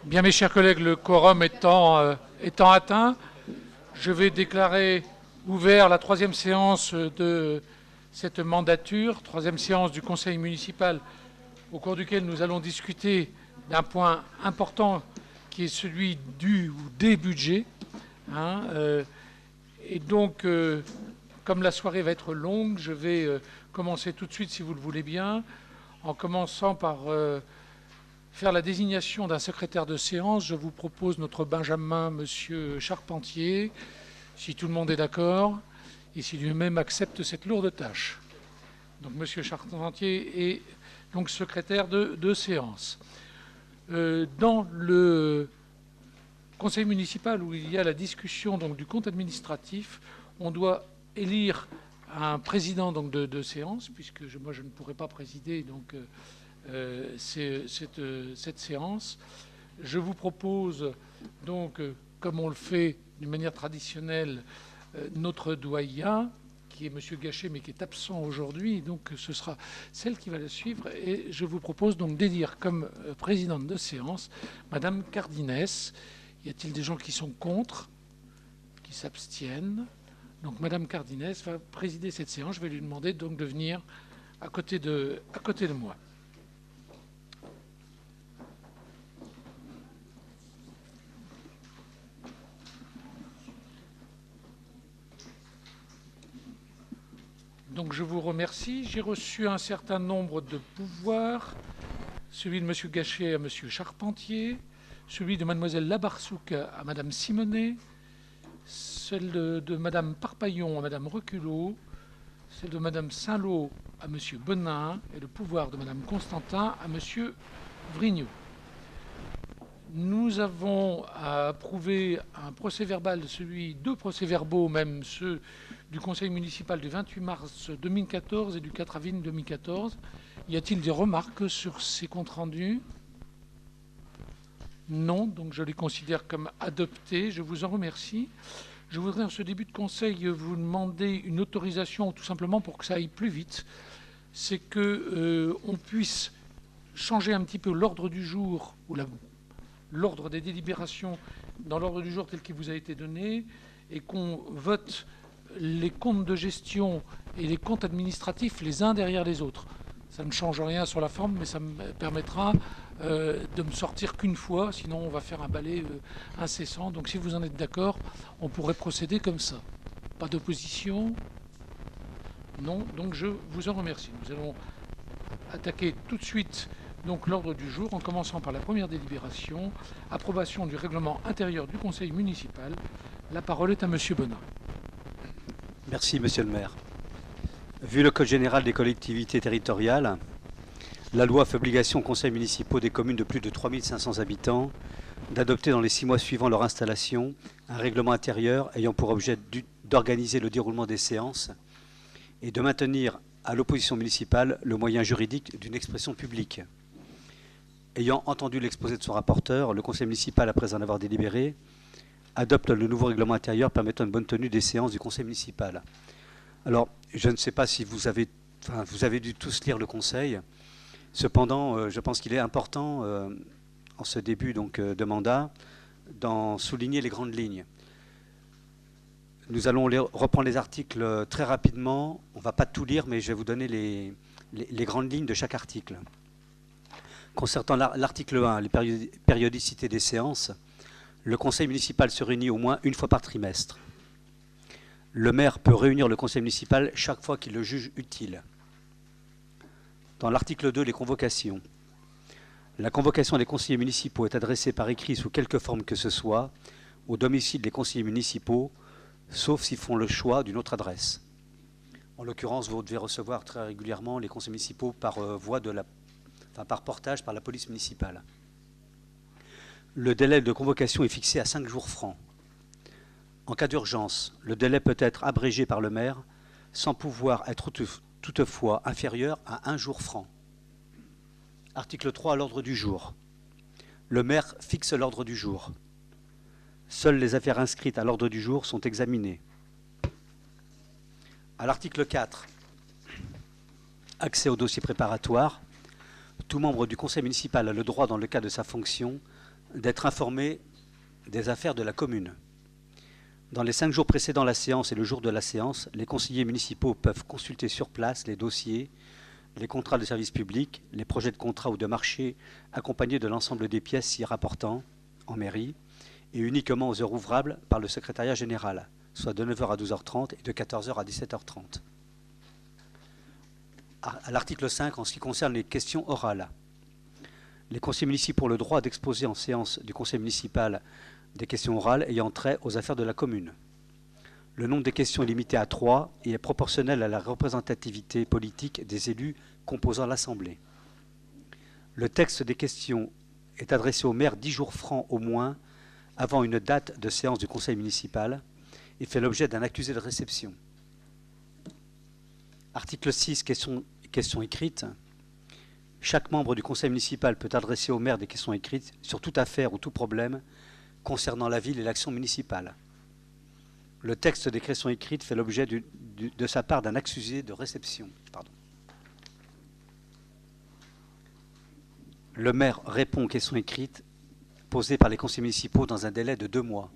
Bien, mes chers collègues, le quorum étant atteint, je vais déclarer ouvert la troisième séance de cette mandature, troisième séance du Conseil municipal, au cours duquel nous allons discuter d'un point important qui est celui du ou des budgets. Et donc, comme la soirée va être longue, je vais commencer tout de suite, si vous le voulez bien, en commençant par faire la désignation d'un secrétaire de séance. Je vous propose notre Benjamin, monsieur Charpentier, si tout le monde est d'accord, et si lui-même accepte cette lourde tâche. Donc, monsieur Charpentier est donc secrétaire de séance. Dans le conseil municipal où il y a la discussion donc, du compte administratif, on doit élire un président donc, de séance, puisque moi je ne pourrai pas présider donc, cette séance. Je vous propose donc, comme on le fait d'une manière traditionnelle, notre doyen, qui est M. Gachet, mais qui est absent aujourd'hui, donc ce sera celle qui va le suivre. Et je vous propose donc d'élire comme présidente de séance Mme Cardinès. Y a-t-il des gens qui sont contre, qui s'abstiennent? Donc Mme Cardinès va présider cette séance. Je vais lui demander donc de venir à côté de moi. Donc je vous remercie. J'ai reçu un certain nombre de pouvoirs. Celui de M. Gachet à M. Charpentier, celui de Mlle Labarsouk à Mme Simonet, celle de Mme Parpaillon à Mme Reculot, celle de Mme Saint-Lô à M. Bonin et le pouvoir de Mme Constantin à M. Vrignot. Nous avons approuvé un procès-verbal, deux procès-verbaux, même ceux du Conseil municipal du 28 mars 2014 et du 4 avril 2014. Y a-t-il des remarques sur ces comptes rendus? Non, donc je les considère comme adoptés. Je vous en remercie. Je voudrais en ce début de conseil vous demander une autorisation tout simplement pour que ça aille plus vite. C'est qu'on puisse changer un petit peu l'ordre du jour ou l'ordre des délibérations dans l'ordre du jour tel qu'il vous a été donné et qu'on vote les comptes de gestion et les comptes administratifs les uns derrière les autres. Ça ne change rien sur la forme, mais ça me permettra de me sortir qu'une fois, sinon on va faire un balai incessant. Donc si vous en êtes d'accord, on pourrait procéder comme ça. Pas d'opposition? Non, donc je vous en remercie. Nous allons attaquer tout de suite donc l'ordre du jour, en commençant par la première délibération, approbation du règlement intérieur du conseil municipal. La parole est à Monsieur Bonin. Merci, Monsieur le maire. Vu le Code général des collectivités territoriales, la loi fait obligation aux conseils municipaux des communes de plus de 3 500 habitants d'adopter dans les 6 mois suivant leur installation un règlement intérieur ayant pour objet d'organiser le déroulement des séances et de maintenir à l'opposition municipale le moyen juridique d'une expression publique. Ayant entendu l'exposé de son rapporteur, le conseil municipal, après en avoir délibéré, adopte le nouveau règlement intérieur permettant une bonne tenue des séances du conseil municipal. Alors, je ne sais pas si vous avez dû tous lire le conseil. Cependant, je pense qu'il est important, en ce début donc, de mandat, d'en souligner les grandes lignes. Nous allons reprendre les articles très rapidement. On ne va pas tout lire, mais je vais vous donner les grandes lignes de chaque article. Concernant l'article 1, les périodicités des séances, le conseil municipal se réunit au moins une fois par trimestre. Le maire peut réunir le conseil municipal chaque fois qu'il le juge utile. Dans l'article 2, les convocations. La convocation des conseillers municipaux est adressée par écrit sous quelque forme que ce soit au domicile des conseillers municipaux, sauf s'ils font le choix d'une autre adresse. En l'occurrence, vous devez recevoir très régulièrement les conseillers municipaux par par portage par la police municipale. Le délai de convocation est fixé à 5 jours francs. En cas d'urgence, le délai peut être abrégé par le maire sans pouvoir être toutefois inférieur à 1 jour franc. Article 3, l'ordre du jour. Le maire fixe l'ordre du jour. Seules les affaires inscrites à l'ordre du jour sont examinées. À l'article 4, accès au dossier préparatoire. Tout membre du conseil municipal a le droit, dans le cas de sa fonction, d'être informé des affaires de la commune. Dans les 5 jours précédant la séance et le jour de la séance, les conseillers municipaux peuvent consulter sur place les dossiers, les contrats de service public, les projets de contrat ou de marché accompagnés de l'ensemble des pièces s'y rapportant en mairie et uniquement aux heures ouvrables par le secrétariat général, soit de 9h à 12h30 et de 14h à 17h30. À l'article 5, en ce qui concerne les questions orales, les conseillers municipaux ont le droit d'exposer en séance du conseil municipal des questions orales ayant trait aux affaires de la commune. Le nombre des questions est limité à 3 et est proportionnel à la représentativité politique des élus composant l'Assemblée. Le texte des questions est adressé au maire 10 jours francs au moins avant une date de séance du conseil municipal et fait l'objet d'un accusé de réception. Article 6, questions écrites. Chaque membre du conseil municipal peut adresser au maire des questions écrites sur toute affaire ou tout problème concernant la ville et l'action municipale. Le texte des questions écrites fait l'objet de sa part d'un accusé de réception. Le maire répond aux questions écrites posées par les conseillers municipaux dans un délai de 2 mois.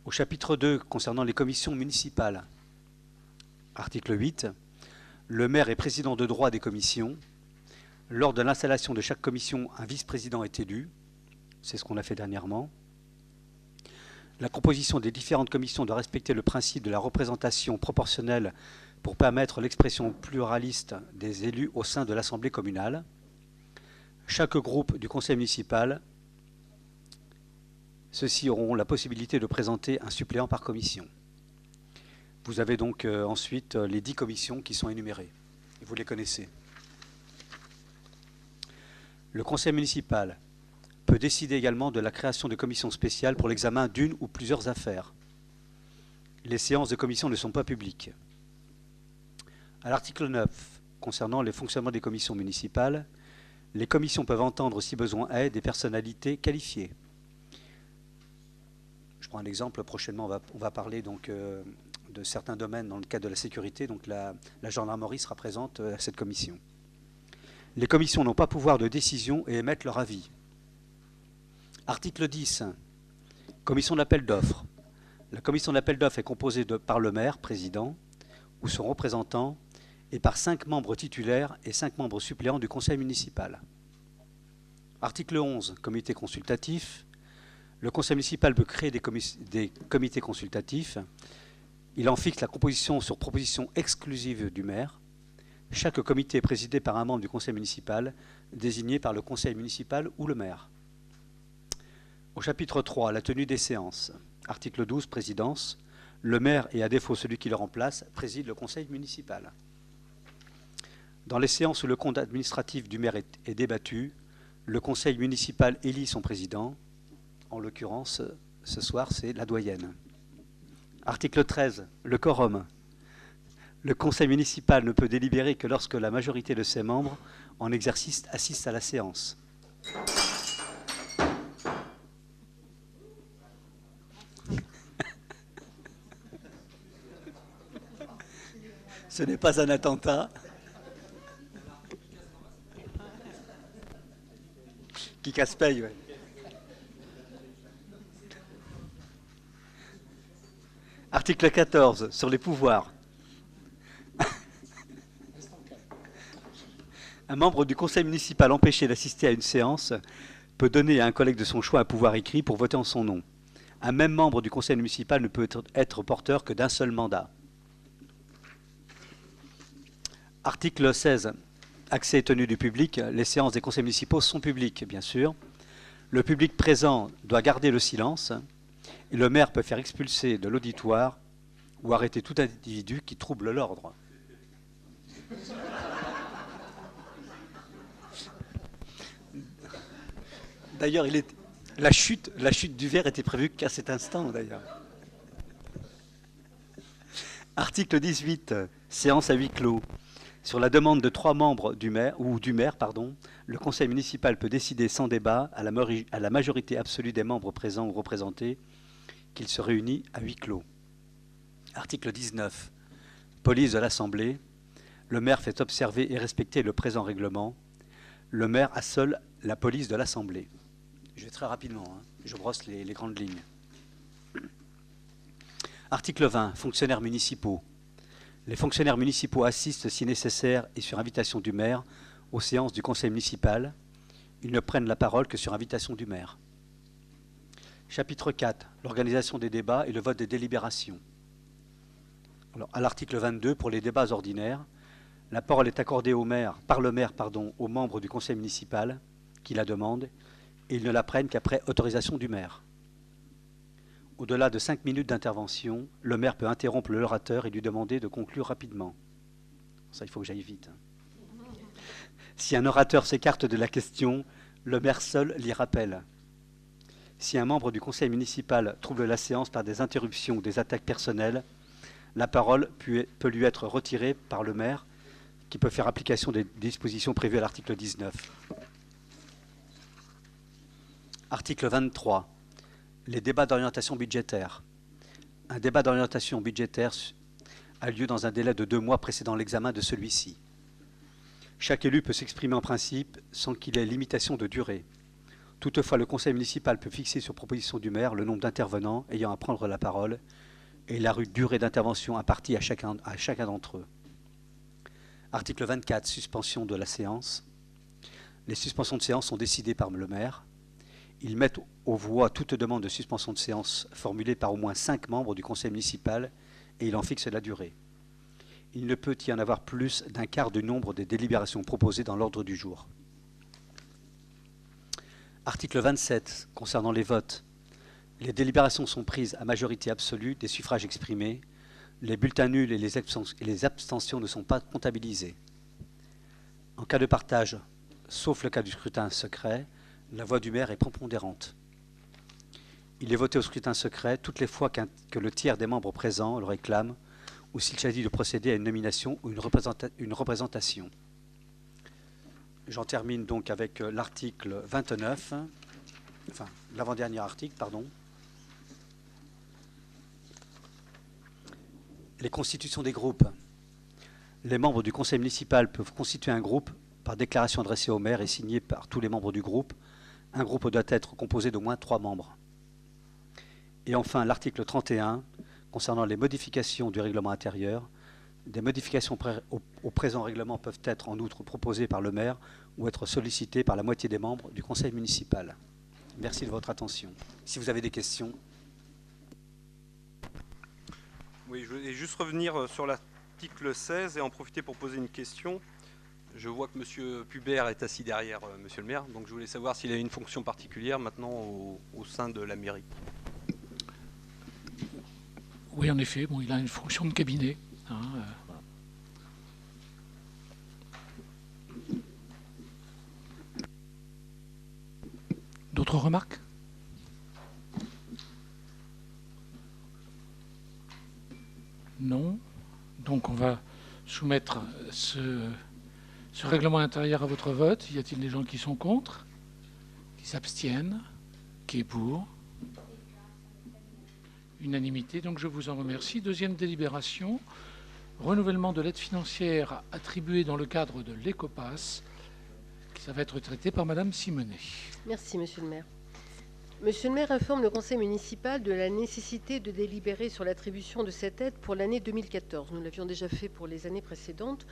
Au chapitre 2, concernant les commissions municipales, article 8, le maire est président de droit des commissions. Lors de l'installation de chaque commission, un vice-président est élu. C'est ce qu'on a fait dernièrement. La composition des différentes commissions doit respecter le principe de la représentation proportionnelle pour permettre l'expression pluraliste des élus au sein de l'Assemblée communale. Chaque groupe du conseil municipal, ceux-ci auront la possibilité de présenter un suppléant par commission. Vous avez donc ensuite les 10 commissions qui sont énumérées. Vous les connaissez. Le conseil municipal peut décider également de la création de commissions spéciales pour l'examen d'une ou plusieurs affaires. Les séances de commission ne sont pas publiques. À l'article 9, concernant les fonctionnements des commissions municipales, les commissions peuvent entendre, si besoin est, des personnalités qualifiées. Je prends un exemple. Prochainement, on va parler donc, de certains domaines dans le cadre de la sécurité. Donc la gendarmerie sera présente à cette commission. Les commissions n'ont pas pouvoir de décision et émettent leur avis. Article 10, commission d'appel d'offres. La commission d'appel d'offres est composée par le maire, président, ou son représentant, et par 5 membres titulaires et 5 membres suppléants du conseil municipal. Article 11, comité consultatif. Le conseil municipal peut créer des comités consultatifs. Il en fixe la composition sur proposition exclusive du maire. Chaque comité est présidé par un membre du conseil municipal, désigné par le conseil municipal ou le maire. Au chapitre 3, la tenue des séances. Article 12, présidence. Le maire et à défaut celui qui le remplace préside le conseil municipal. Dans les séances où le compte administratif du maire est débattu, le conseil municipal élit son président. En l'occurrence, ce soir, c'est la doyenne. Article 13, le quorum. Le conseil municipal ne peut délibérer que lorsque la majorité de ses membres en exercice assiste à la séance. Ce n'est pas un attentat. Qui casse-paye, ouais. Article 14, sur les pouvoirs. Un membre du conseil municipal empêché d'assister à une séance peut donner à un collègue de son choix un pouvoir écrit pour voter en son nom. Un même membre du conseil municipal ne peut être porteur que d'un seul mandat. Article 16. Accès et tenue du public. Les séances des conseils municipaux sont publiques, bien sûr. Le public présent doit garder le silence. Et le maire peut faire expulser de l'auditoire ou arrêter tout individu qui trouble l'ordre. D'ailleurs, la chute du verre était prévue qu'à cet instant, d'ailleurs. Article 18. Séance à huis clos. Sur la demande de 3 membres du maire, le conseil municipal peut décider sans débat, à la majorité absolue des membres présents ou représentés, qu'il se réunit à huis clos. Article 19. Police de l'Assemblée. Le maire fait observer et respecter le présent règlement. Le maire a seul la police de l'Assemblée. Je vais très rapidement, hein. Je brosse les grandes lignes. Article 20, fonctionnaires municipaux. Les fonctionnaires municipaux assistent, si nécessaire et sur invitation du maire, aux séances du conseil municipal. Ils ne prennent la parole que sur invitation du maire. Chapitre 4, l'organisation des débats et le vote des délibérations. Alors, à l'article 22, pour les débats ordinaires, la parole est accordée par le maire aux membres du conseil municipal qui la demandent, et ils ne la prennent qu'après autorisation du maire. Au-delà de 5 minutes d'intervention, le maire peut interrompre l'orateur et lui demander de conclure rapidement. Ça, il faut que j'aille vite. Si un orateur s'écarte de la question, le maire seul l'y rappelle. Si un membre du conseil municipal trouble la séance par des interruptions ou des attaques personnelles, la parole peut lui être retirée par le maire, qui peut faire application des dispositions prévues à l'article 19. Article 23. Les débats d'orientation budgétaire. Un débat d'orientation budgétaire a lieu dans un délai de 2 mois précédant l'examen de celui-ci. Chaque élu peut s'exprimer en principe sans qu'il ait limitation de durée. Toutefois, le conseil municipal peut fixer sur proposition du maire le nombre d'intervenants ayant à prendre la parole et la durée d'intervention impartie à chacun d'entre eux. Article 24, suspension de la séance. Les suspensions de séance sont décidées par le maire. Ils mettent aux voix toute demande de suspension de séance formulée par au moins 5 membres du conseil municipal et il en fixe la durée. Il ne peut y en avoir plus d'un quart du nombre des délibérations proposées dans l'ordre du jour. Article 27, concernant les votes. Les délibérations sont prises à majorité absolue des suffrages exprimés. Les bulletins nuls et les abstentions ne sont pas comptabilisés. En cas de partage, sauf le cas du scrutin secret, la voix du maire est prépondérante. Il est voté au scrutin secret toutes les fois que le tiers des membres présents le réclame ou s'il s'agit de procéder à une nomination ou une représentation. J'en termine donc avec l'article 29, enfin l'avant-dernier article, pardon. Les constitutions des groupes. Les membres du conseil municipal peuvent constituer un groupe par déclaration adressée au maire et signée par tous les membres du groupe. Un groupe doit être composé d'au moins 3 membres. Et enfin, l'article 31, concernant les modifications du règlement intérieur. Des modifications au présent règlement peuvent être en outre proposées par le maire ou être sollicitées par la moitié des membres du conseil municipal. Merci de votre attention. Si vous avez des questions. Oui, je voulais juste revenir sur l'article 16 et en profiter pour poser une question. Je vois que M. Pubert est assis derrière M. le maire, donc je voulais savoir s'il a une fonction particulière maintenant au sein de la mairie. Oui, en effet, bon, il a une fonction de cabinet. Hein, voilà. D'autres remarques ? Non. Donc on va soumettre ce règlement intérieur à votre vote. Y a-t-il des gens qui sont contre ? Qui s'abstiennent ? Qui est pour ? Unanimité, donc je vous en remercie. Deuxième délibération, renouvellement de l'aide financière attribuée dans le cadre de l'Ecopass. Ça va être traité par Madame Simonet. Merci, Monsieur le maire. Monsieur le maire informe le conseil municipal de la nécessité de délibérer sur l'attribution de cette aide pour l'année 2014. Nous l'avions déjà fait pour les années précédentes,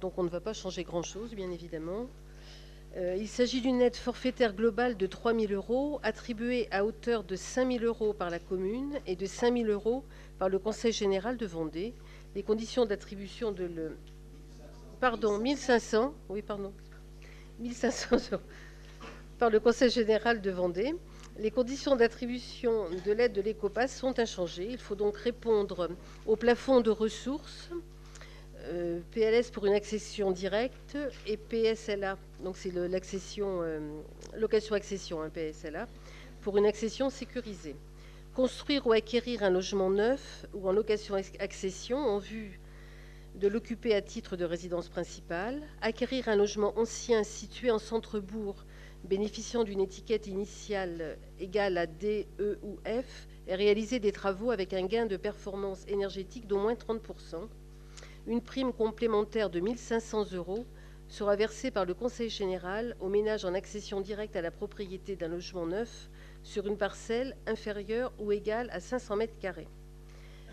donc on ne va pas changer grand-chose, bien évidemment. Il s'agit d'une aide forfaitaire globale de 3 000 € attribuée à hauteur de 5 000 € par la commune et de 5 000 € par le Conseil général de Vendée. Les conditions d'attribution de 1500, oui, pardon, 1500 € par le Conseil général de Vendée. Les conditions d'attribution de l'aide de l'Ecopass sont inchangées. Il faut donc répondre au plafond de ressources, PLS pour une accession directe et PSLA, donc c'est l'accession, location-accession, PSLA, pour une accession sécurisée. Construire ou acquérir un logement neuf ou en location-accession en vue de l'occuper à titre de résidence principale, acquérir un logement ancien situé en centre-bourg bénéficiant d'une étiquette initiale égale à D, E ou F et réaliser des travaux avec un gain de performance énergétique d'au moins 30%, une prime complémentaire de 1 500 € sera versée par le Conseil général aux ménages en accession directe à la propriété d'un logement neuf sur une parcelle inférieure ou égale à 500 m².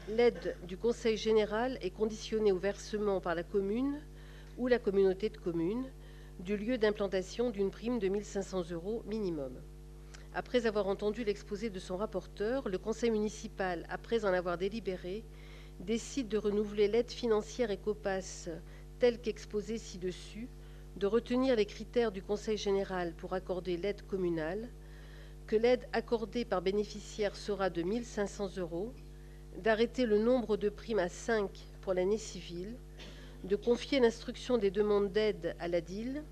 L'aide du Conseil général est conditionnée au versement par la commune ou la communauté de communes du lieu d'implantation d'une prime de 1 500 € minimum. Après avoir entendu l'exposé de son rapporteur, le conseil municipal, après en avoir délibéré, décide de renouveler l'aide financière Ecopass telle qu'exposée ci-dessus, de retenir les critères du conseil général pour accorder l'aide communale, que l'aide accordée par bénéficiaire sera de 1 500 €, d'arrêter le nombre de primes à 5 pour l'année civile, de confier l'instruction des demandes d'aide à la DIL,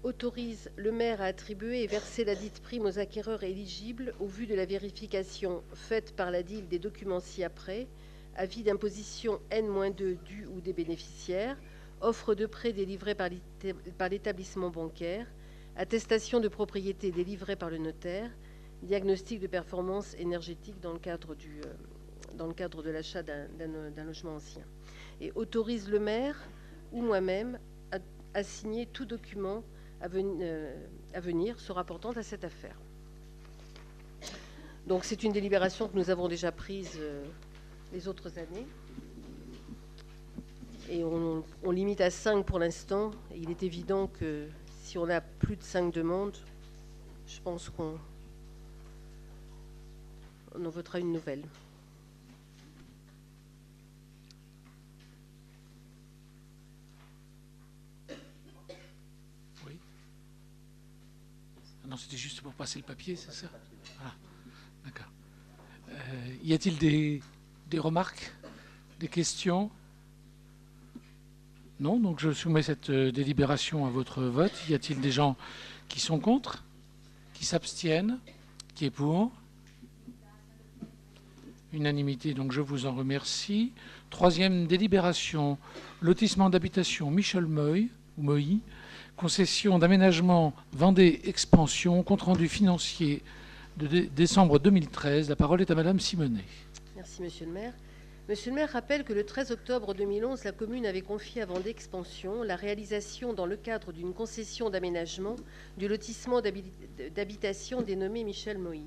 autorise le maire à attribuer et verser la dite prime aux acquéreurs éligibles au vu de la vérification faite par la DIL des documents ci-après, avis d'imposition N-2 du ou des bénéficiaires, offre de prêt délivrée par l'établissement bancaire, attestation de propriété délivrée par le notaire, diagnostic de performance énergétique dans le cadre de l'achat d'un logement ancien. Et autorise le maire ou moi-même à signer tout document à venir se rapportant à cette affaire. Donc c'est une délibération que nous avons déjà prise les autres années. Et on limite à 5 pour l'instant. Il est évident que si on a plus de 5 demandes, je pense qu'on en votera une nouvelle. Non, c'était juste pour passer le papier, c'est ça? Ah, d'accord. Y a-t-il des remarques, des questions? Non, donc je soumets cette délibération à votre vote. Y a-t-il des gens qui sont contre, qui s'abstiennent, qui est pour? Unanimité, donc je vous en remercie. Troisième délibération, lotissement d'habitation Michel Moy, concession d'aménagement Vendée Expansion, compte-rendu financier de décembre 2013. La parole est à Madame Simonet. Merci, Monsieur le maire. Monsieur le maire rappelle que le 13 octobre 2011, la commune avait confié à Vendée Expansion la réalisation, dans le cadre d'une concession d'aménagement, du lotissement d'habitation dénommé Michel Moy.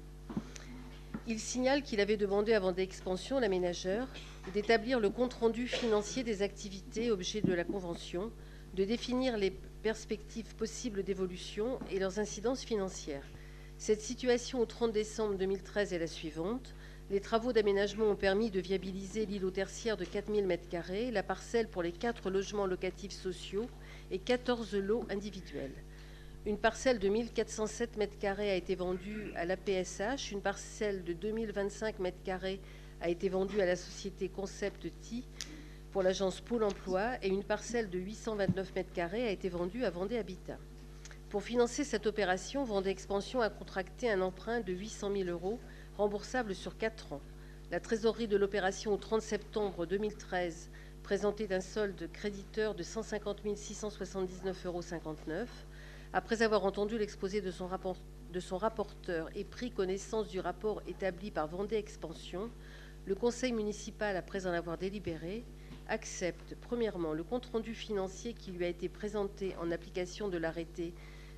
Il signale qu'il avait demandé à Vendée Expansion, l'aménageur, d'établir le compte-rendu financier des activités objet de la convention, de définir les perspectives possibles d'évolution et leurs incidences financières. Cette situation au 30 décembre 2013 est la suivante. Les travaux d'aménagement ont permis de viabiliser l'îlot tertiaire de 4000 m², la parcelle pour les 4 logements locatifs sociaux et 14 lots individuels. Une parcelle de 1407 m² a été vendue à l'APSH, une parcelle de 2025 m² a été vendue à la société Concept TI pour l'agence Pôle emploi et une parcelle de 829 m² a été vendue à Vendée Habitat. Pour financer cette opération, Vendée Expansion a contracté un emprunt de 800 000 € remboursable sur 4 ans. La trésorerie de l'opération au 30 septembre 2013 présentait un solde créditeur de 150 679,59 €. Après avoir entendu l'exposé de son rapporteur et pris connaissance du rapport établi par Vendée Expansion, le conseil municipal, après en avoir délibéré, accepte premièrement le compte-rendu financier qui lui a été présenté en application de l'arrêté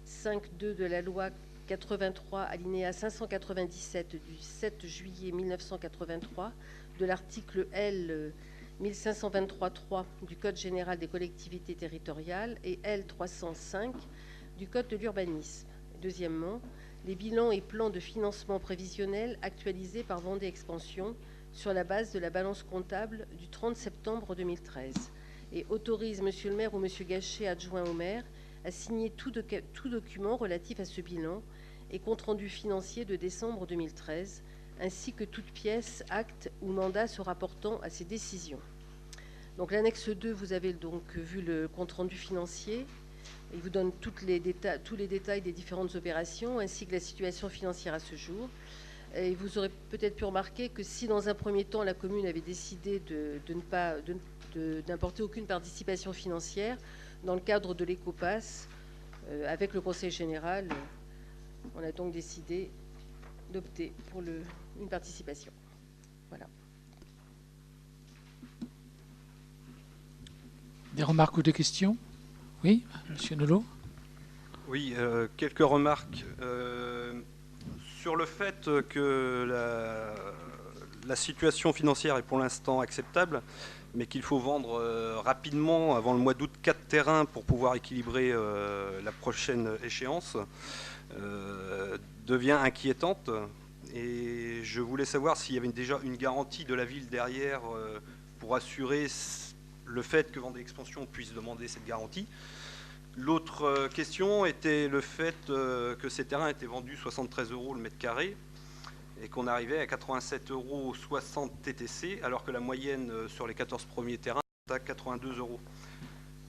5.2 de la loi 83 alinéa 597 du 7 juillet 1983, de l'article L. 1523.3 du Code général des collectivités territoriales et L. 305 du Code de l'urbanisme. Deuxièmement, les bilans et plans de financement prévisionnel actualisés par Vendée Expansion sur la base de la balance comptable du 30 septembre 2013 et autorise Monsieur le maire ou Monsieur Gachet, adjoint au maire, à signer tout document relatif à ce bilan et compte-rendu financier de décembre 2013, ainsi que toute pièce, acte ou mandat se rapportant à ces décisions. Donc l'annexe 2, vous avez donc vu le compte-rendu financier. Il vous donne tous les détails des différentes opérations, ainsi que la situation financière à ce jour. Et vous aurez peut-être pu remarquer que si dans un premier temps la commune avait décidé d'importer aucune participation financière, dans le cadre de l'Ecopass, avec le conseil général, on a donc décidé d'opter pour une participation. Voilà. Des remarques ou des questions? Oui, monsieur Nolot. Oui, quelques remarques. Sur le fait que la situation financière est pour l'instant acceptable, mais qu'il faut vendre rapidement, avant le mois d'août, 4 terrains pour pouvoir équilibrer la prochaine échéance, devient inquiétante. Et je voulais savoir s'il y avait déjà une garantie de la ville derrière pour assurer le fait que Vendée Expansion puisse demander cette garantie. L'autre question était le fait que ces terrains étaient vendus 73 € le mètre carré et qu'on arrivait à 87,60 € TTC, alors que la moyenne sur les 14 premiers terrains est à 82 €.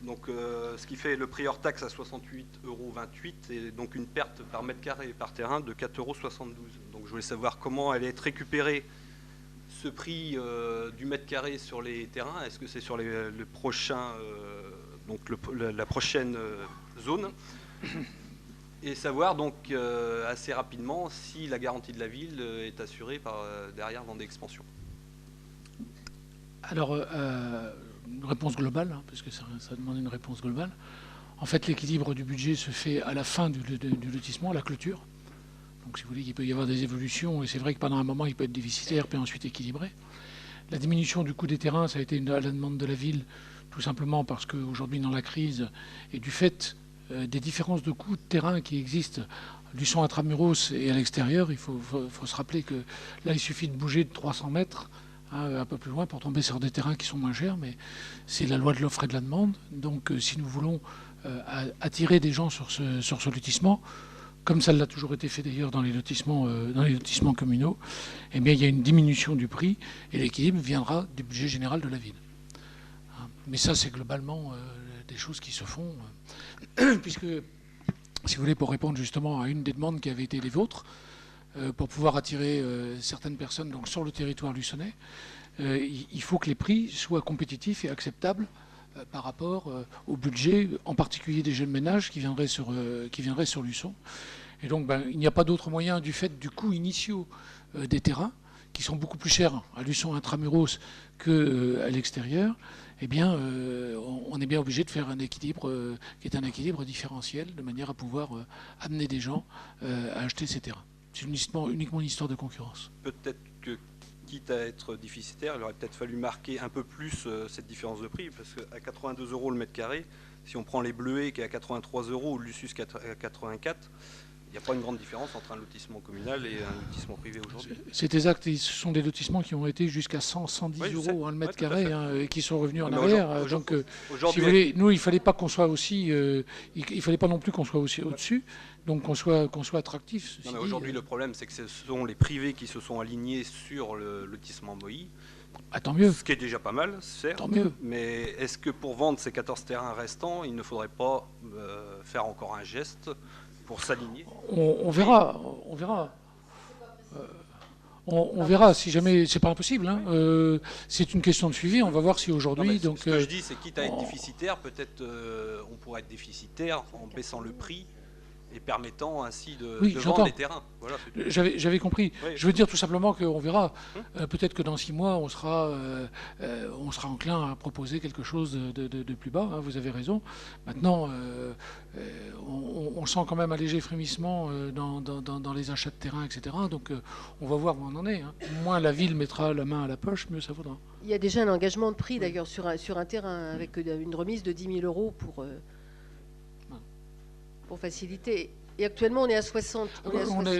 Donc, ce qui fait le prix hors taxe à 68,28 € et donc une perte par mètre carré et par terrain de 4,72 €. Donc, je voulais savoir comment allait être récupéré ce prix du mètre carré sur les terrains. Est-ce que c'est sur le prochain, donc la prochaine zone? Et savoir donc assez rapidement si la garantie de la ville est assurée par derrière Vendée Expansion. Alors, une réponse globale, hein, parce que ça demande une réponse globale. En fait, l'équilibre du budget se fait à la fin du lotissement, à la clôture. Donc, si vous voulez, il peut y avoir des évolutions, et c'est vrai que pendant un moment, il peut être déficitaire, puis ensuite équilibré. La diminution du coût des terrains, ça a été à la demande de la ville, tout simplement parce qu'aujourd'hui, dans la crise, et du fait des différences de coûts de terrain qui existent, du son intramuros et à l'extérieur, il faut se rappeler que là, il suffit de bouger de 300 mètres, un peu plus loin, pour tomber sur des terrains qui sont moins chers, mais c'est la loi de l'offre et de la demande. Donc, si nous voulons attirer des gens sur ce lotissement, comme ça l'a toujours été fait d'ailleurs dans les lotissements communaux, eh bien, il y a une diminution du prix et l'équilibre viendra du budget général de la ville. Mais ça, c'est globalement des choses qui se font, puisque, si vous voulez, pour répondre justement à une des demandes qui avait été les vôtres, pour pouvoir attirer certaines personnes donc, sur le territoire luçonnais, il faut que les prix soient compétitifs et acceptables par rapport au budget, en particulier des jeunes ménages qui viendraient sur Luçon. Et donc, il n'y a pas d'autre moyen, du fait du coût initiaux des terrains, qui sont beaucoup plus chers à Luçon intramuros qu'à l'extérieur, eh bien, on est bien obligé de faire un équilibre qui est un équilibre différentiel, de manière à pouvoir amener des gens à acheter ces terrains. C'est uniquement une histoire de concurrence. Peut-être que, quitte à être déficitaire, il aurait peut-être fallu marquer un peu plus cette différence de prix, parce qu'à 82 € le mètre carré, si on prend les Bleuets qui est à 83 € ou le Lucius à 84, il n'y a pas une grande différence entre un lotissement communal et un lotissement privé aujourd'hui. C'est exact, ce sont des lotissements qui ont été jusqu'à 110 € le mètre carré, et qui sont revenus en arrière. Donc, si vous voulez, nous, il ne fallait pas qu'on soit aussi, il fallait pas non plus qu'on soit aussi au-dessus, donc qu'on soit attractif. Non, mais aujourd'hui, le problème, c'est que ce sont les privés qui se sont alignés sur le lotissement Moïse. Tant mieux. Ce qui est déjà pas mal, certes. Tant mieux. Mais est-ce que pour vendre ces 14 terrains restants, il ne faudrait pas faire encore un geste pour s'aligner? On verra. On verra si jamais c'est pas impossible. Hein. C'est une question de suivi. On va voir si aujourd'hui. Ce que je dis, c'est quitte à être déficitaire, peut-être on pourrait être déficitaire en baissant le prix et permettant ainsi de vendre les terrains. Voilà, j'avais compris. Oui. Je veux dire tout simplement qu'on verra. Peut-être que dans 6 mois, on sera enclin à proposer quelque chose de plus bas. Hein, vous avez raison. Maintenant, on sent quand même un léger frémissement dans les achats de terrain, etc. Donc, on va voir où on en est. Hein. Moins la ville mettra la main à la poche, mieux ça vaudra. Il y a déjà un engagement de prix d'ailleurs sur un terrain avec une remise de 10 000 € pour faciliter. Et actuellement, on est à 60.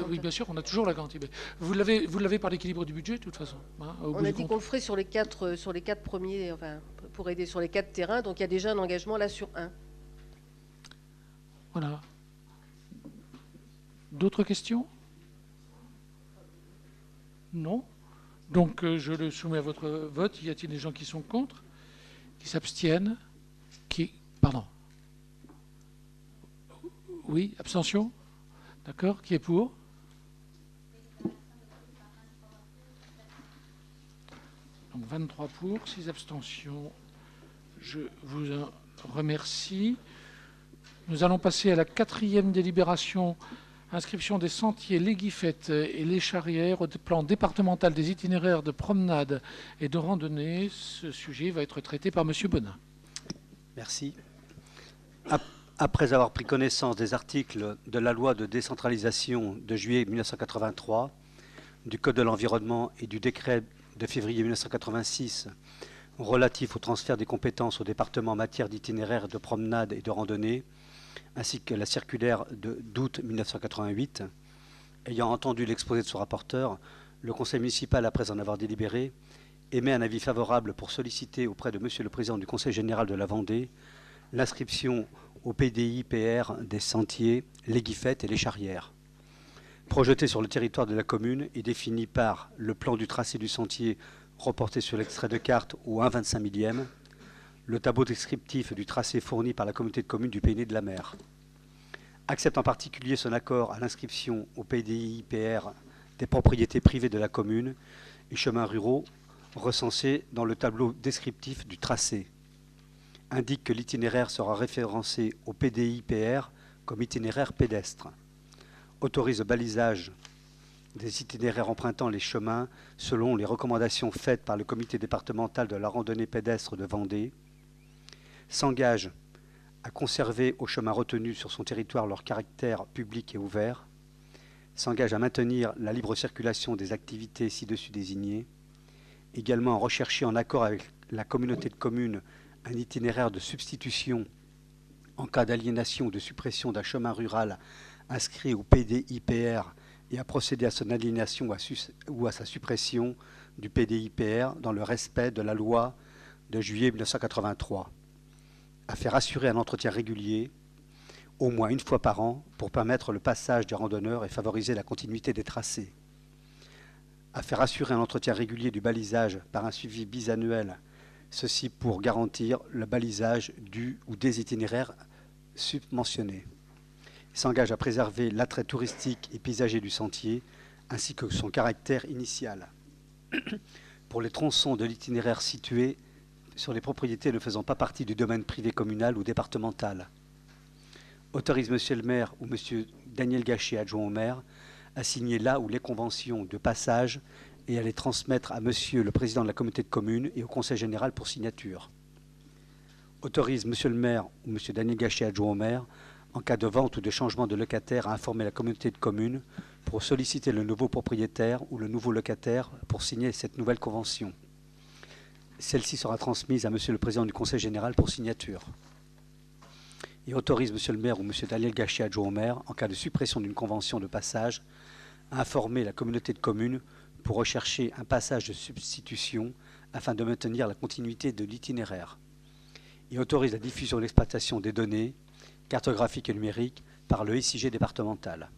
Oui, bien sûr, on a toujours la garantie. Vous l'avez par l'équilibre du budget, de toute façon. Hein, on a dit qu'on le ferait sur les 4 premiers, enfin, pour aider sur les 4 terrains. Donc, il y a déjà un engagement là sur 1. Voilà. D'autres questions? Non. Donc, je le soumets à votre vote. Y a-t-il des gens qui sont contre? Qui s'abstiennent? Pardon. Oui, abstention? D'accord. Qui est pour? Donc 23 pour, 6 abstentions. Je vous en remercie. Nous allons passer à la 4e délibération. Inscription des sentiers, les guiffettes et les charrières au plan départemental des itinéraires de promenade et de randonnée. Ce sujet va être traité par M. Bonin. Merci. Après avoir pris connaissance des articles de la loi de décentralisation de juillet 1983, du Code de l'environnement et du décret de février 1986 relatif au transfert des compétences au département en matière d'itinéraires, de promenade et de randonnée, ainsi que la circulaire d'août 1988, ayant entendu l'exposé de son rapporteur, le Conseil municipal, après en avoir délibéré, émet un avis favorable pour solliciter auprès de Monsieur le Président du Conseil général de la Vendée l'inscription au PDI-PR des sentiers, les guifettes et les charrières. Projetés sur le territoire de la commune et définis par le plan du tracé du sentier reporté sur l'extrait de carte au 1/25 millième, le tableau descriptif du tracé fourni par la communauté de communes du Pays Né de la Mer. Accepte en particulier son accord à l'inscription au PDI-PR des propriétés privées de la commune et chemins ruraux recensés dans le tableau descriptif du tracé. Indique que l'itinéraire sera référencé au PDI-PR comme itinéraire pédestre. Autorise le balisage des itinéraires empruntant les chemins selon les recommandations faites par le comité départemental de la randonnée pédestre de Vendée. S'engage à conserver aux chemins retenus sur son territoire leur caractère public et ouvert. S'engage à maintenir la libre circulation des activités ci-dessus désignées. Également à rechercher en accord avec la communauté de communes un itinéraire de substitution en cas d'aliénation ou de suppression d'un chemin rural inscrit au PDI-PR et à procéder à son aliénation ou à sa suppression du PDI-PR dans le respect de la loi de juillet 1983. À faire assurer un entretien régulier, au moins une fois par an, pour permettre le passage des randonneurs et favoriser la continuité des tracés. À faire assurer un entretien régulier du balisage par un suivi bisannuel, ceci pour garantir le balisage du ou des itinéraires submentionnés. Il s'engage à préserver l'attrait touristique et paysager du sentier, ainsi que son caractère initial. Pour les tronçons de l'itinéraire situés sur les propriétés ne faisant pas partie du domaine privé communal ou départemental. Autorise Monsieur le maire ou Monsieur Daniel Gachet, adjoint au maire, à signer là où les conventions de passage et à les transmettre à Monsieur le Président de la communauté de communes et au Conseil général pour signature. Autorise Monsieur le maire ou Monsieur Daniel Gachet, adjoint au maire, en cas de vente ou de changement de locataire, à informer la communauté de communes pour solliciter le nouveau propriétaire ou le nouveau locataire pour signer cette nouvelle convention. Celle-ci sera transmise à Monsieur le Président du Conseil général pour signature. Et autorise Monsieur le maire ou Monsieur Daniel Gachet, adjoint au maire, en cas de suppression d'une convention de passage, à informer la communauté de communes pour rechercher un passage de substitution afin de maintenir la continuité de l'itinéraire. Et autorise la diffusion et l'exploitation des données cartographiques et numériques par le SIG départemental.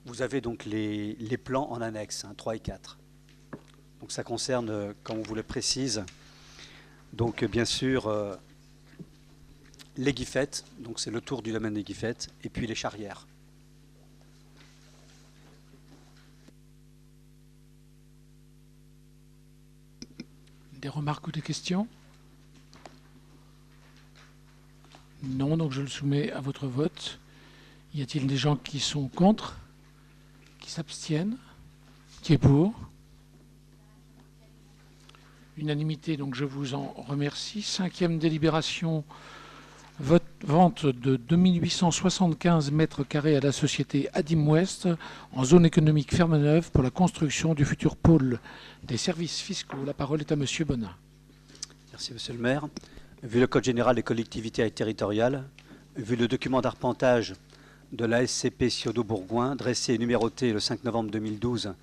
Vous avez donc les plans en annexe, 3 et 4. Donc ça concerne, comme on vous le précise, donc bien sûr les guifettes, donc c'est le tour du domaine des guifettes, et puis les charrières. Des remarques ou des questions? Non, donc je le soumets à votre vote. Y a-t-il des gens qui sont contre? Qui s'abstiennent? Qui est pour? Unanimité, donc je vous en remercie. 5e délibération, vente de 2875 mètres carrés à la société Adim Ouest en zone économique Ferme-Neuve pour la construction du futur pôle des services fiscaux. La parole est à Monsieur Bonin. Merci Monsieur le maire. Vu le Code général des collectivités territoriales, vu le document d'arpentage de la SCP Ciodo-Bourgoin, dressé et numéroté le 5 novembre 2012,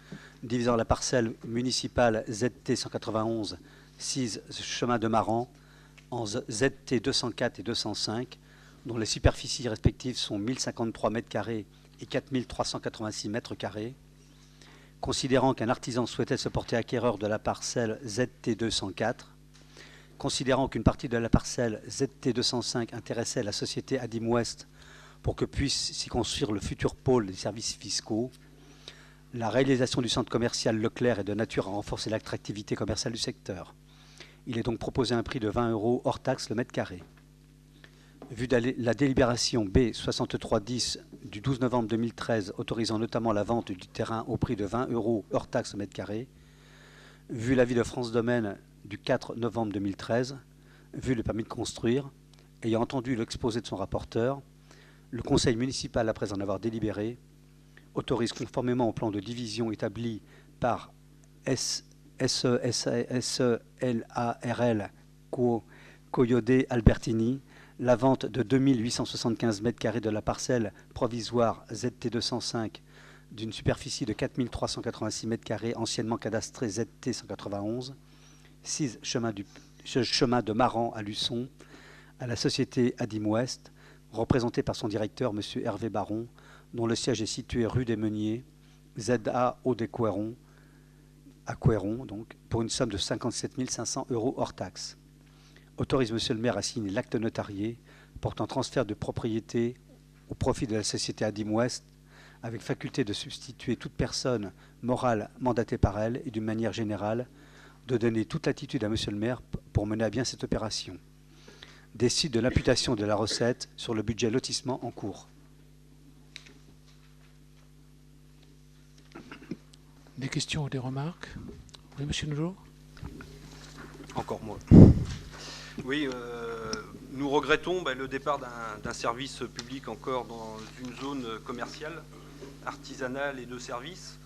divisant la parcelle municipale ZT 191, 6 chemin de Maran, en ZT 204 et 205, dont les superficies respectives sont 1053 mètres carrés et 4386 mètres carrés, considérant qu'un artisan souhaitait se porter acquéreur de la parcelle ZT 204, considérant qu'une partie de la parcelle ZT 205 intéressait la société Adim Ouest pour que puisse s'y construire le futur pôle des services fiscaux, la réalisation du centre commercial Leclerc est de nature à renforcer l'attractivité commerciale du secteur. Il est donc proposé un prix de 20 € hors taxe le mètre carré. Vu la délibération B6310 du 12 novembre 2013 autorisant notamment la vente du terrain au prix de 20 € hors taxe le mètre carré, vu l'avis de France Domaine du 4 novembre 2013, vu le permis de construire, ayant entendu l'exposé de son rapporteur, le conseil municipal, après en avoir délibéré, autorise conformément au plan de division établi par SELARL Coyodé Albertini la vente de 2875 m² de la parcelle provisoire ZT205 d'une superficie de 4386 m², anciennement cadastrée ZT191, 6 chemin de Maran à Luçon, à la société Adim Ouest, représentée par son directeur, M. Hervé Baron, dont le siège est situé rue des Meuniers, ZA au des Couerons, à Couéron, donc, pour une somme de 57 500 € hors taxe. Autorise M. le maire à signer l'acte notarié portant transfert de propriété au profit de la société Adim Ouest, avec faculté de substituer toute personne morale mandatée par elle et d'une manière générale de donner toute latitude à M. le maire pour mener à bien cette opération. Décide de l'imputation de la recette sur le budget lotissement en cours. Des questions ou des remarques? Oui, M. Nolot? Encore moi. Oui, nous regrettons le départ d'un service public encore dans une zone commerciale, artisanale et de service.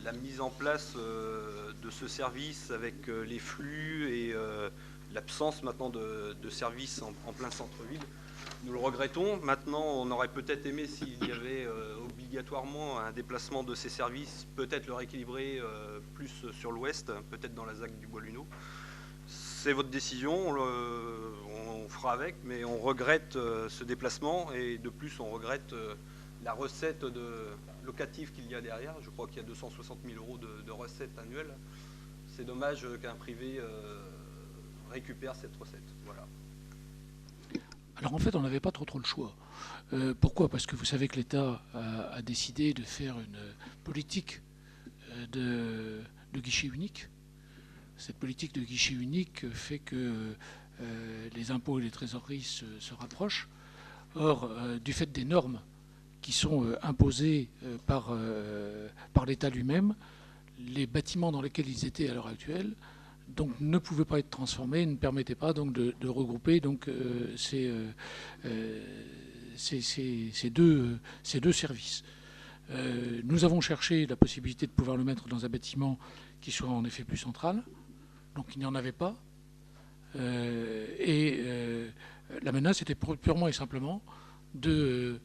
La mise en place de ce service avec les flux et l'absence maintenant de service en plein centre-ville, nous le regrettons. Maintenant, on aurait peut-être aimé s'il y avait obligatoirement un déplacement de ces services, peut-être le rééquilibrer plus sur l'ouest, peut-être dans la ZAC du Bois-Luneau. C'est votre décision, on fera avec, mais on regrette ce déplacement et de plus on regrette la recette locative qu'il y a derrière. Je crois qu'il y a 260 000 € de recettes annuelles. C'est dommage qu'un privé récupère cette recette. Voilà. Alors en fait, on n'avait pas trop le choix. Pourquoi? Parce que vous savez que l'État a décidé de faire une politique de guichet unique. Cette politique de guichet unique fait que les impôts et les trésoreries se rapprochent. Or, du fait des normes qui sont imposées par l'État lui-même, les bâtiments dans lesquels ils étaient à l'heure actuelle donc, ne pouvaient pas être transformés, ne permettaient pas donc, de regrouper donc, ces deux services. Nous avons cherché la possibilité de pouvoir le mettre dans un bâtiment qui soit en effet plus central. Donc il n'y en avait pas. La menace était purement et simplement de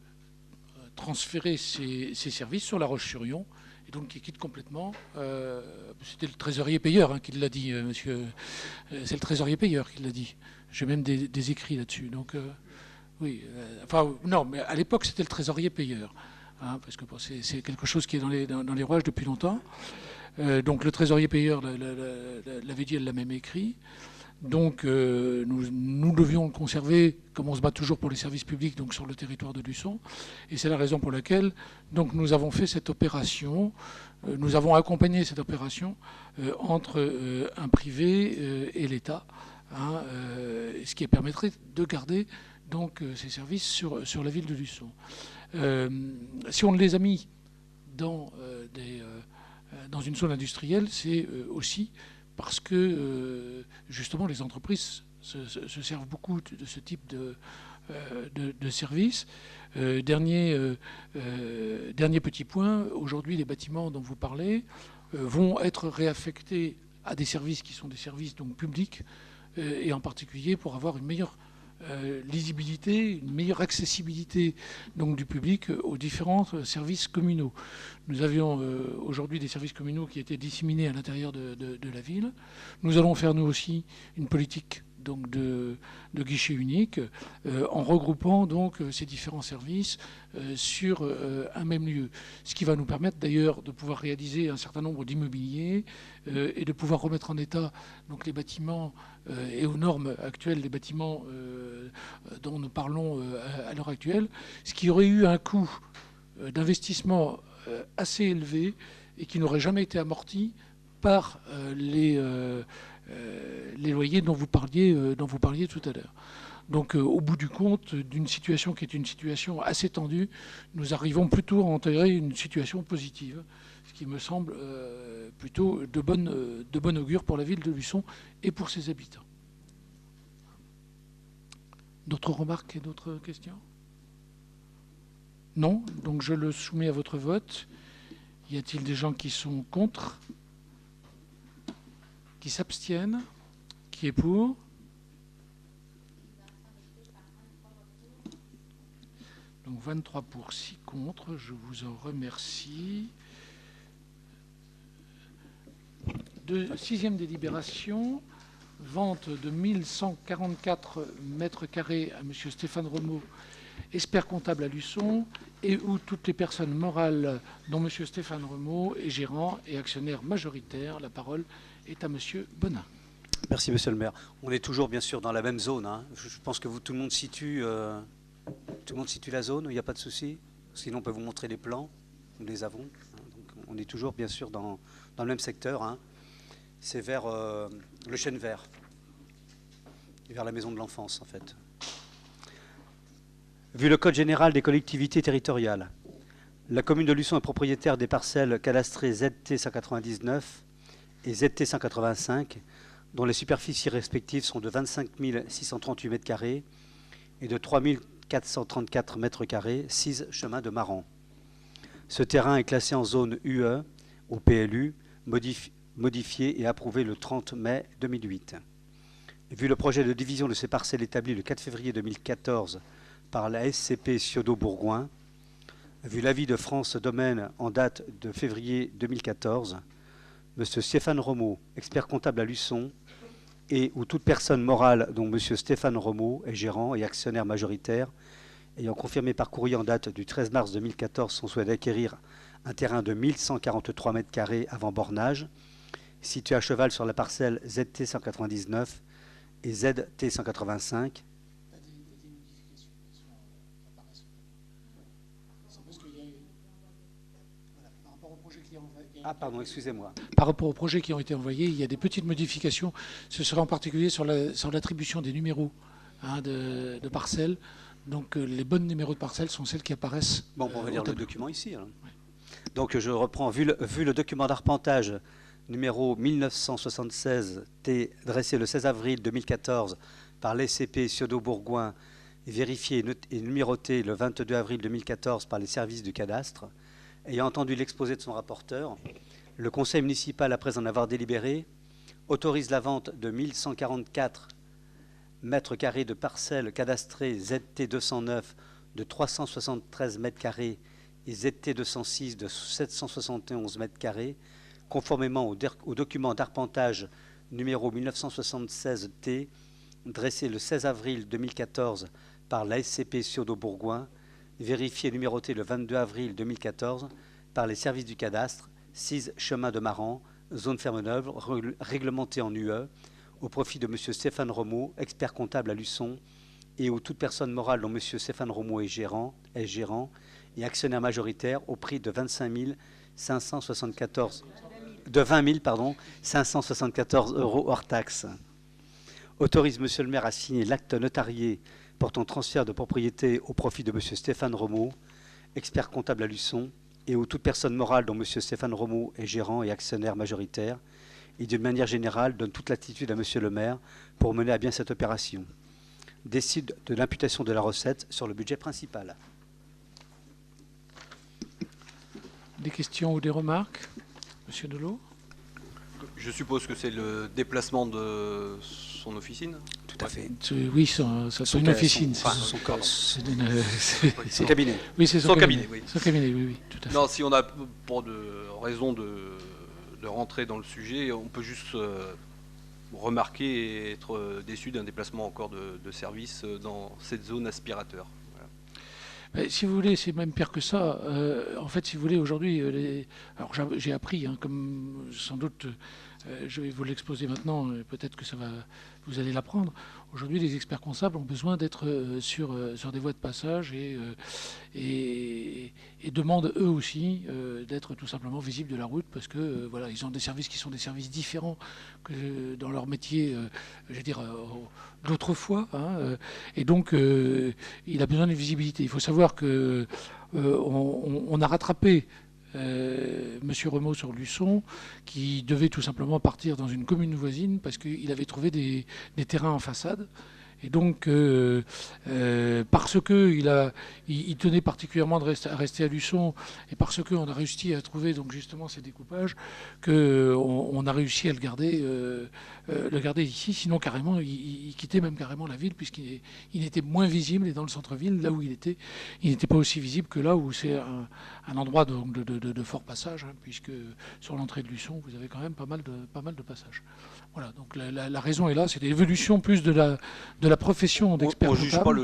transférer ces services sur La Roche-sur-Yon, et donc qui quitte complètement. C'était le trésorier payeur qui l'a dit, monsieur. C'est le trésorier payeur qui l'a dit. J'ai même des écrits là-dessus. Donc oui. Enfin non, mais à l'époque c'était le trésorier payeur, parce que bon, c'est quelque chose qui est dans les rouages depuis longtemps. Donc le trésorier payeur l'avait dit, elle l'a même écrit. Donc nous devions le conserver, comme on se bat toujours pour les services publics, donc sur le territoire de Luçon. Et c'est la raison pour laquelle donc, nous avons fait cette opération, nous avons accompagné cette opération entre un privé et l'État, ce qui permettrait de garder donc, ces services sur la ville de Luçon. Si on les a mis dans une zone industrielle, c'est aussi parce que justement les entreprises se servent beaucoup de ce type de services. Dernier petit point, aujourd'hui les bâtiments dont vous parlez vont être réaffectés à des services qui sont des services donc, publics, et en particulier pour avoir une meilleure lisibilité, une meilleure accessibilité donc, du public aux différents services communaux. Nous avions aujourd'hui des services communaux qui étaient disséminés à l'intérieur de la ville. Nous allons faire nous aussi une politique donc, de guichet unique en regroupant donc, ces différents services sur un même lieu. Ce qui va nous permettre d'ailleurs de pouvoir réaliser un certain nombre d'immobiliers et de pouvoir remettre en état donc, les bâtiments et aux normes actuelles des bâtiments dont nous parlons à l'heure actuelle, ce qui aurait eu un coût d'investissement assez élevé et qui n'aurait jamais été amorti par les loyers dont vous parliez tout à l'heure. Donc au bout du compte, d'une situation qui est une situation assez tendue, nous arrivons plutôt à enterrer une situation positive, ce qui me semble plutôt de bonne augure pour la ville de Luçon et pour ses habitants. D'autres remarques et d'autres questions? Non, donc je le soumets à votre vote. Y a-t-il des gens qui sont contre? Qui s'abstiennent? Qui est pour? Donc 23 pour, 6 contre. Je vous en remercie. Sixième délibération. Vente de 1144 mètres carrés à M. Stéphane Remeau, expert comptable à Luçon, et où toutes les personnes morales dont M. Stéphane Remeau est gérant et actionnaire majoritaire. La parole est à M. Bonin. Merci, monsieur le maire. On est toujours, bien sûr, dans la même zone, hein. Je pense que tout le monde situe la zone, il n'y a pas de souci. Sinon, on peut vous montrer les plans. Nous les avons. Donc, on est toujours, bien sûr, dans le même secteur, hein. C'est vers le chêne vert, et vers la maison de l'enfance, en fait. Vu le Code général des collectivités territoriales, la commune de Luçon est propriétaire des parcelles cadastrées ZT 199 et ZT 185, dont les superficies respectives sont de 25 638 m² et de 3 434 m², 6 chemins de Maran. Ce terrain est classé en zone UE au PLU, modifié et approuvé le 30 mai 2008. Vu le projet de division de ces parcelles établi le 4 février 2014 par la SCP Ciodo-Bourgoin, vu l'avis de France Domaine en date de février 2014, M. Stéphane Remeau, expert comptable à Luçon, et ou toute personne morale dont M. Stéphane Remeau est gérant et actionnaire majoritaire, ayant confirmé par courrier en date du 13 mars 2014 son souhait d'acquérir un terrain de 1143 m² avant bornage, situé à cheval sur la parcelle ZT 199 et ZT 185. Ah pardon, excusez-moi. Par rapport aux projets qui ont été envoyés, il y a des petites modifications. Ce sera en particulier sur l'attribution des numéros, hein, de parcelles. Donc les bonnes numéros de parcelles sont celles qui apparaissent. Bon, on va lire le document ici. Hein. Ouais. Donc je reprends, vu le document d'arpentage numéro 1976T, dressé le 16 avril 2014 par l'SCP Ciodo-Bourgoin, vérifié et numéroté le 22 avril 2014 par les services du cadastre, ayant entendu l'exposé de son rapporteur, le conseil municipal, après en avoir délibéré, autorise la vente de 1144 m² de parcelles cadastrées ZT 209 de 373 m² et ZT 206 de 771 m², conformément au document d'arpentage numéro 1976T, dressé le 16 avril 2014 par la SCP Ciodo-Bourgoin, vérifié et numéroté le 22 avril 2014 par les services du cadastre, 6 chemin de Maran, zone ferme-neuve, réglementée en UE, au profit de M. Stéphane Remeau, expert comptable à Luçon, et où toute personne morale dont M. Stéphane Remeau est gérant et actionnaire majoritaire au prix de 20 574 € hors taxe. Autorise M. le maire à signer l'acte notarié portant transfert de propriété au profit de M. Stéphane Remeau, expert comptable à Luçon, et où toute personne morale dont M. Stéphane Remeau est gérant et actionnaire majoritaire, et d'une manière générale donne toute latitude à M. le maire pour mener à bien cette opération. Décide de l'imputation de la recette sur le budget principal. Des questions ou des remarques? Monsieur Delot? Je suppose que c'est le déplacement de son officine. Tout à fait. Oui, c'est une officine. Son cabinet. Oui, c'est son cabinet. Oui. Son cabinet, oui, tout à fait. Non, si on a pour de raison de rentrer dans le sujet, on peut juste remarquer et être déçu d'un déplacement encore de service dans cette zone aspirateur. Voilà. Si vous voulez, c'est même pire que ça. En fait, si vous voulez, aujourd'hui, alors j'ai appris, hein, comme sans doute, je vais vous l'exposer maintenant, peut-être que vous allez l'apprendre. Aujourd'hui, les experts comptables ont besoin d'être sur des voies de passage et demandent eux aussi d'être tout simplement visibles de la route parce que voilà, ils ont des services qui sont des services différents que dans leur métier, je veux dire, d'autrefois. Hein, et donc, il a besoin de visibilité. Il faut savoir que on a rattrapé Monsieur Remeau sur Luçon, qui devait tout simplement partir dans une commune voisine parce qu'il avait trouvé des terrains en façade. Et donc, parce qu'il tenait particulièrement à rester à Luçon, et parce qu'on a réussi à trouver donc justement ces découpages, qu'on a réussi à le garder ici. Sinon, carrément, il quittait même carrément la ville, puisqu'il était moins visible, et dans le centre-ville, là où il n'était pas aussi visible que là où c'est un endroit de fort passage, hein, puisque sur l'entrée de Luçon, vous avez quand même pas mal de passages. Voilà, donc la raison est là, c'est l'évolution plus de la profession d'expert On ne comptable. juge pas le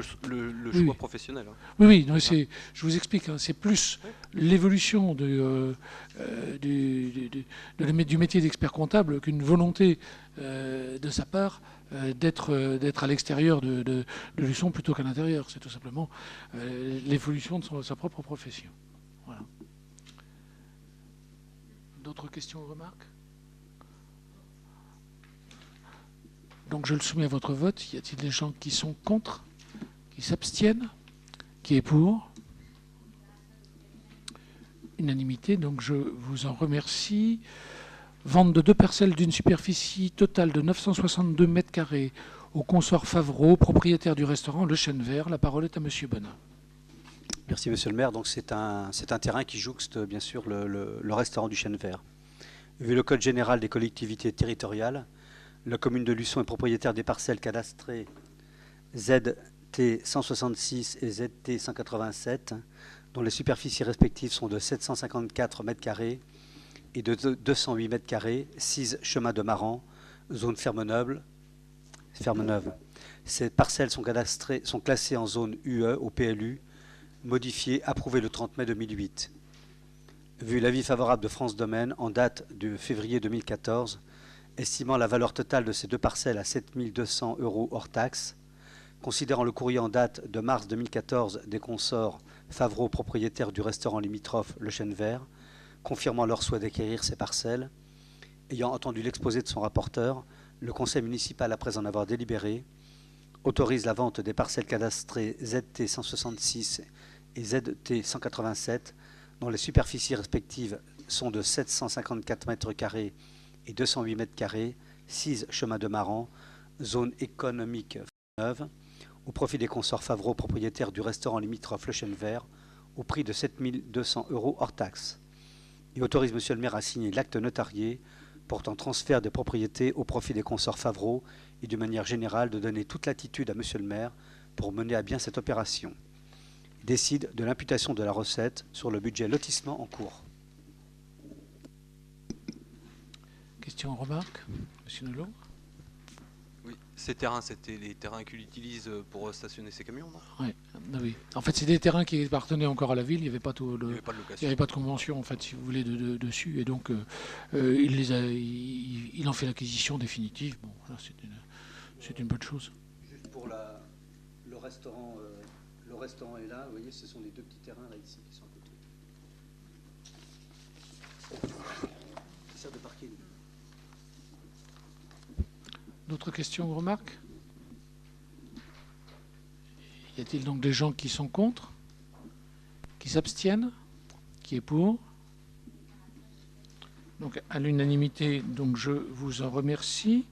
Oui, choix oui. professionnel. Hein. Oui, non, je vous explique, hein, c'est plus l'évolution du métier d'expert comptable qu'une volonté de sa part d'être à l'extérieur de Luçon plutôt qu'à l'intérieur. C'est tout simplement l'évolution de sa propre profession. Voilà. D'autres questions ou remarques? Donc je le soumets à votre vote. Y a-t-il des gens qui sont contre, qui s'abstiennent, qui est pour? Unanimité, donc je vous en remercie. Vente de 2 parcelles d'une superficie totale de 962 mètres carrés au consort Favreau, propriétaire du restaurant Le Chêne Vert. La parole est à Monsieur Bonin. Merci Monsieur le maire. Donc c'est un terrain qui jouxte bien sûr le restaurant du Chêne Vert. Vu le code général des collectivités territoriales, la commune de Luçon est propriétaire des parcelles cadastrées ZT 166 et ZT 187, dont les superficies respectives sont de 754 mètres carrés et de 208 mètres carrés, 6 chemins de Maran, zone Ferme-Neuve. Ces parcelles sont classées en zone UE au PLU, modifiées, approuvées le 30 mai 2008. Vu l'avis favorable de France Domaine en date de février 2014, estimant la valeur totale de ces 2 parcelles à 7 200 € hors taxe, considérant le courrier en date de mars 2014 des consorts Favreau, propriétaires du restaurant limitrophe Le Chêne Vert, confirmant leur souhait d'acquérir ces parcelles, ayant entendu l'exposé de son rapporteur, le conseil municipal, après en avoir délibéré, autorise la vente des parcelles cadastrées ZT 166 et ZT 187, dont les superficies respectives sont de 754 mètres carrés et 208 mètres carrés, 6 chemins de Maran, zone économique neuve, au profit des consorts Favreau, propriétaires du restaurant limitrophe Le Chêne Vert, au prix de 7 200 € hors taxe. Il autorise Monsieur le maire à signer l'acte notarié portant transfert des propriétés au profit des consorts Favreau et de manière générale de donner toute latitude à Monsieur le maire pour mener à bien cette opération. Il décide de l'imputation de la recette sur le budget lotissement en cours. Questions ou remarques? Monsieur Nolot? Oui, ces terrains, c'était les terrains qu'il utilise pour stationner ses camions, non? Oui. En fait, c'est des terrains qui appartenaient encore à la ville. Il n'y avait pas Il n'y avait pas de il location. n'y avait pas de convention, en fait, si vous voulez, dessus. Et donc, il en fait l'acquisition définitive. Bon, voilà, c'est une bonne chose. Juste pour le restaurant est là. Vous voyez, ce sont les 2 petits terrains là ici qui sont à côté. Ça sert de parking. D'autres questions ou remarques? Y a-t-il donc des gens qui sont contre, qui s'abstiennent, qui est pour? Donc à l'unanimité, donc je vous en remercie.